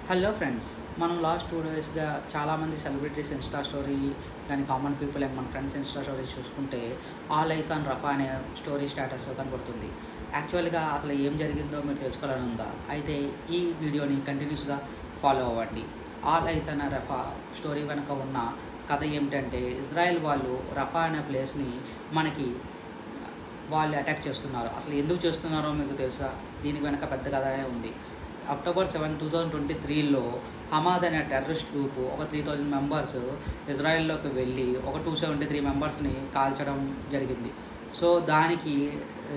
Hello friends, మనం last 2 డేస్‌గా చాలామంది celebrities Insta story కానీ కామన్ పీపుల్ అండ్ మన ఫ్రెండ్స్ ఇన్‌స్టా స్టోరీస్ చూసుకుంటే ఆల్ ఐస్ ఆన్ రఫా అనే స్టోరీ స్టేటస్ కనబడుతుంది. యాక్చువల్‌గా అసలు ఏం జరిగిందో మీరు తెలుసుకోవాలని ఉందా? అయితే ఈ వీడియోని కంటిన్యూస్‌గా ఫాలో అవ్వండి. ఆల్ ఐస్ అనే రఫా స్టోరీ వెనుక ఉన్న కథ ఏమిటంటే, ఇజ్రాయెల్ వాళ్ళు రఫా అనే ప్లేస్‌ని మనకి వాళ్ళు అటాక్ చేస్తున్నారు. అసలు ఎందుకు చేస్తున్నారో మీకు తెలుసా? దీనికి వెనక పెద్ద కథనే ఉంది. అక్టోబర్ 7, 2023లో హమాజ్ అనే టెర్రరిస్ట్ గ్రూపు ఒక 3000 మెంబర్స్ ఇజ్రాయెల్లోకి వెళ్ళి ఒక 273 మెంబర్స్ని కాల్చడం జరిగింది. సో దానికి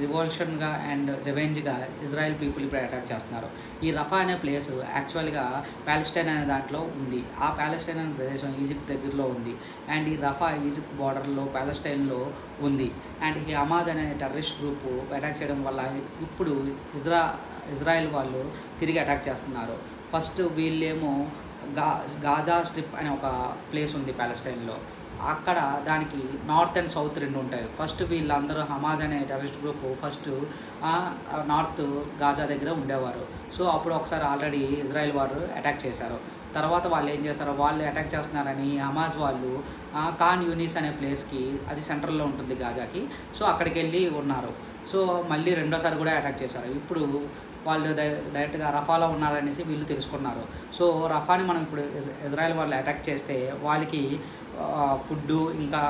రివల్షన్గా అండ్ రివెంజ్గా ఇజ్రాయెల్ పీపుల్ ఇప్పుడు అటాక్ చేస్తున్నారు. ఈ రఫా అనే ప్లేస్ యాక్చువల్గా ప్యాలెస్టైన్ అనే దాంట్లో ఉంది. ఆ ప్యాలెస్టైన్ అనే ప్రదేశం ఈజిప్ట్ దగ్గరలో ఉంది. అండ్ ఈ రఫా ఈజిప్ట్ బార్డర్లో ప్యాలెస్టైన్లో ఉంది. అండ్ ఈ హమాజ్ అనే టెర్రరిస్ట్ గ్రూపు అటాక్ చేయడం వల్ల ఇప్పుడు ఇజ్రాయెల్ వాళ్ళు తిరిగి అటాక్ చేస్తున్నారు. ఫస్ట్ వీళ్ళేమో గాజా స్ట్రిప్ అనే ఒక ప్లేస్ ఉంది ప్యాలెస్టైన్లో. అక్కడ దానికి నార్త్ అండ్ సౌత్ రెండు ఉంటాయి. ఫస్ట్ వీళ్ళందరూ హమాజ్ అనే terrorist group first north Gaza దగ్గర ఉండేవారు. సో అప్పుడు ఒకసారి ఆల్రెడీ ఇజ్రాయెల్ వారు అటాక్ చేశారు. తర్వాత వాళ్ళు ఏం చేశారు, వాళ్ళు అటాక్ చేస్తున్నారని హమాజ్ వాళ్ళు ఖాన్ యూనిస్ అనే ప్లేస్కి, అది సెంట్రల్లో ఉంటుంది గాజాకి, సో అక్కడికి వెళ్ళి ఉన్నారు. సో మళ్ళీ రెండోసారి కూడా అటాక్ చేశారు. ఇప్పుడు వాళ్ళు డైరెక్ట్గా రఫాలో ఉన్నారనేసి వీళ్ళు తెలుసుకున్నారు. సో రఫాని మనం ఇప్పుడు ఇజ్రాయెల్ వాళ్ళు అటాక్ చేస్తే వాళ్ళకి ఫుడ్డు ఇంకా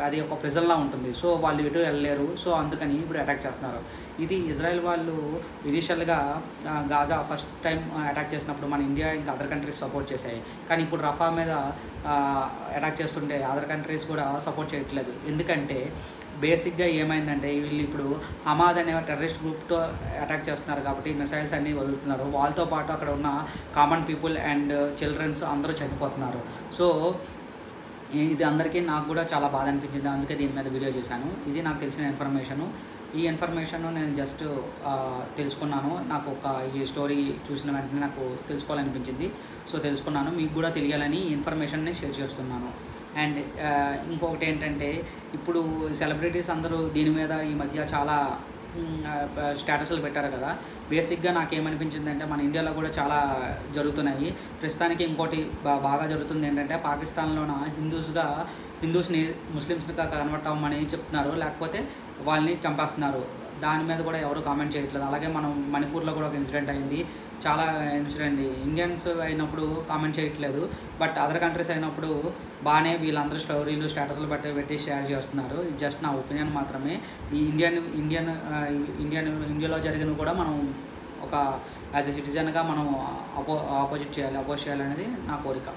అది ఒక ప్రిజన్లా ఉంటుంది. సో వాళ్ళు ఎటు వెళ్ళలేరు. సో అందుకని ఇప్పుడు అటాక్ చేస్తున్నారు. ఇది ఇజ్రాయెల్ వాళ్ళు ఇనిషియల్గా గాజా ఫస్ట్ టైం అటాక్ చేసినప్పుడు మన ఇండియా ఇంకా అదర్ కంట్రీస్ సపోర్ట్ చేశాయి. కానీ ఇప్పుడు రఫా మీద అటాక్ చేస్తుంటే అదర్ కంట్రీస్ కూడా సపోర్ట్ చేయట్లేదు. ఎందుకంటే బేసిక్గా ఏమైందంటే, వీళ్ళు ఇప్పుడు హమాజ్ అనే టెర్రరిస్ట్ గ్రూప్తో అటాక్ చేస్తున్నారు కాబట్టి మిసైల్స్ అన్నీ వదులుతున్నారు. వాళ్ళతో పాటు అక్కడ ఉన్న కామన్ పీపుల్ అండ్ చిల్డ్రన్స్ అందరూ చనిపోతున్నారు. సో ఇది అందరికీ నాకు కూడా చాలా బాధ అనిపించింది. అందుకే దీని మీద వీడియో చేశాను. ఇది నాకు తెలిసిన ఇన్ఫర్మేషను. ఈ ఇన్ఫర్మేషన్ నేను జస్ట్ తెలుసుకున్నాను. నాకు ఈ స్టోరీ చూసిన వెంటనే నాకు తెలుసుకోవాలనిపించింది. సో తెలుసుకున్నాను. మీకు కూడా తెలియాలని ఈ ఇన్ఫర్మేషన్ని షేర్ చేస్తున్నాను. అండ్ ఇంకొకటి ఏంటంటే, ఇప్పుడు సెలబ్రిటీస్ అందరూ దీని మీద ఈ మధ్య చాలా స్టేటస్లు పెట్టారు కదా. బేసిక్గా నాకేమనిపించిందంటే, మన ఇండియాలో కూడా చాలా జరుగుతున్నాయి. ప్రస్తుతానికి ఇంకోటి బాగా జరుగుతుంది ఏంటంటే, పాకిస్తాన్లోన హిందూస్ని ముస్లిమ్స్గా కన్వర్ట్ అవ్వమని చెప్తున్నారు, లేకపోతే వాళ్ళని చంపేస్తున్నారు. దాని మీద కూడా ఎవరు కామెంట్ చేయట్లేదు. అలాగే మనం మణిపూర్లో కూడా ఒక ఇన్సిడెంట్ అయింది. చాలా ఇన్సిడెంట్ ఇండియన్స్ అయినప్పుడు కామెంట్ చేయట్లేదు, బట్ అదర్ కంట్రీస్ అయినప్పుడు బాగానే వీళ్ళందరూ స్టోరీలు స్టేటస్లు పెట్టి షేర్ చేస్తున్నారు. ఇది జస్ట్ నా ఒపీనియన్ మాత్రమే. ఈ ఇండియాలో జరిగిన కూడా మనం ఒక యాజ్ ఎ సిటిజన్గా మనం అపోజ్ చేయాలనేది నా కోరిక.